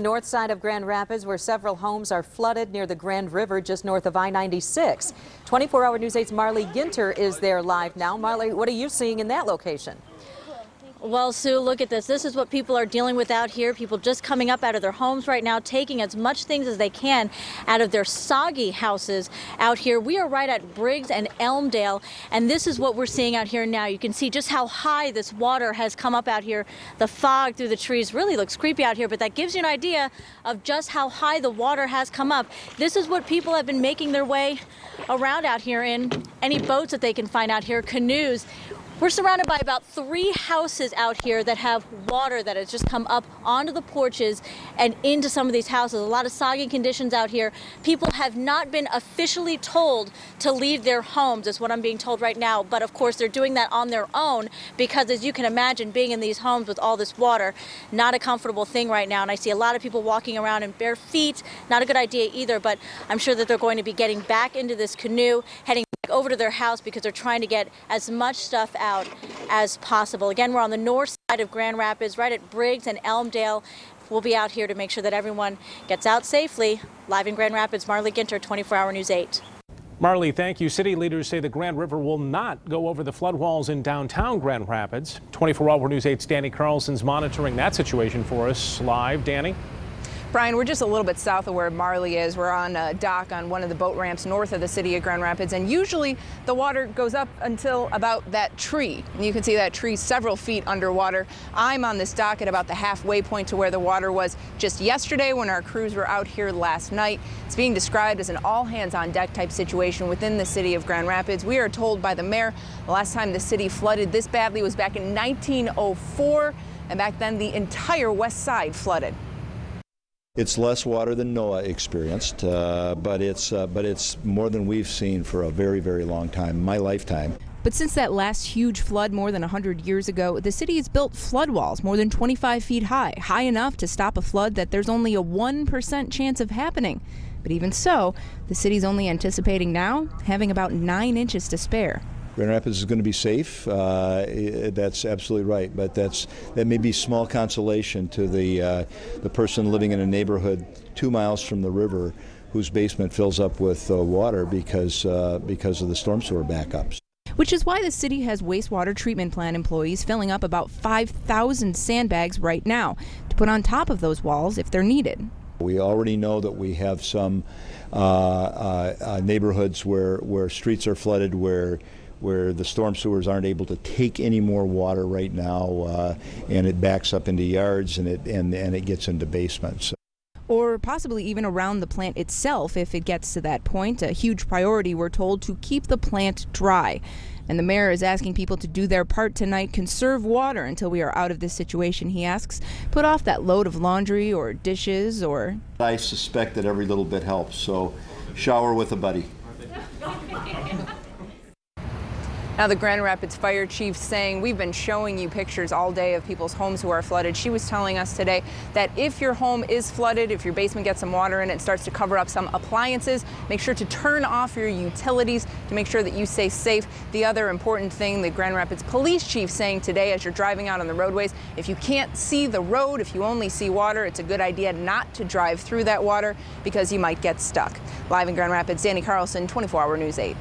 North side of Grand Rapids, where several homes are flooded near the Grand River just north of I-96. 24-hour News 8's Marley Ginter is there live now. Marley, what are you seeing in that location? Well, Sue, look at this. This is what people are dealing with out here. People just coming up out of their homes right now, taking as much things as they can out of their soggy houses out here. We are right at Briggs and Elmdale, and this is what we're seeing out here now. You can see just how high this water has come up out here. The fog through the trees really looks creepy out here, but that gives you an idea of just how high the water has come up. This is what people have been making their way around out here in. Any boats that they can find out here, canoes. We're surrounded by about 3 houses out here that have water that has just come up onto the porches and into some of these houses. A lot of soggy conditions out here. People have not been officially told to leave their homes, is what I'm being told right now. But of course, they're doing that on their own because, as you can imagine, being in these homes with all this water, not a comfortable thing right now. And I see a lot of people walking around in bare feet. Not a good idea either, but I'm sure that they're going to be getting back into this canoe, heading over to their house because they're trying to get as much stuff out as possible. Again, we're on the north side of Grand Rapids, right at Briggs and Elmdale. We'll be out here to make sure that everyone gets out safely. Live in Grand Rapids, Marley Ginter, 24-hour News 8. Marley, thank you. City leaders say the Grand River will not go over the flood walls in downtown Grand Rapids. 24-hour News 8's Danny Carlson's monitoring that situation for us live. Danny? Brian, we're just a little bit south of where Marley is. We're on a dock on one of the boat ramps north of the city of Grand Rapids, and usually the water goes up until about that tree. You can see that tree several feet underwater. I'm on this dock at about the halfway point to where the water was just yesterday when our crews were out here last night. It's being described as an all-hands-on-deck type situation within the city of Grand Rapids. We are told by the mayor the last time the city flooded this badly was back in 1904, and back then the entire west side flooded. It's less water than Noah experienced, but it's more than we've seen for a very, very long time, my lifetime. But since that last huge flood more than 100 years ago, the city has built flood walls more than 25 feet high enough to stop a flood that there's only a 1% chance of happening. But even so, the city's only anticipating now having about 9 inches to spare. Grand Rapids is going to be safe. That's absolutely right, but that may be small consolation to the person living in a neighborhood 2 miles from the river whose basement fills up with water because of the storm sewer backups. Which is why the city has wastewater treatment plant employees filling up about 5,000 sandbags right now to put on top of those walls if they're needed. We already know that we have some neighborhoods where streets are flooded, where the storm sewers aren't able to take any more water right now, and it backs up into yards and it gets into basements. Or possibly even around the plant itself if it gets to that point. A huge priority, we're told, to keep the plant dry. And the mayor is asking people to do their part tonight, conserve water until we are out of this situation, he asks. Put off that load of laundry or dishes or... I suspect that every little bit helps, so shower with a buddy. Now, the Grand Rapids fire chief saying we've been showing you pictures all day of people's homes who are flooded. She was telling us today that if your home is flooded, if your basement gets some water in it and starts to cover up some appliances, make sure to turn off your utilities to make sure that you stay safe. The other important thing the Grand Rapids police chief saying today as you're driving out on the roadways, if you can't see the road, if you only see water, it's a good idea not to drive through that water because you might get stuck. Live in Grand Rapids, Danny Carlson, 24-hour News 8.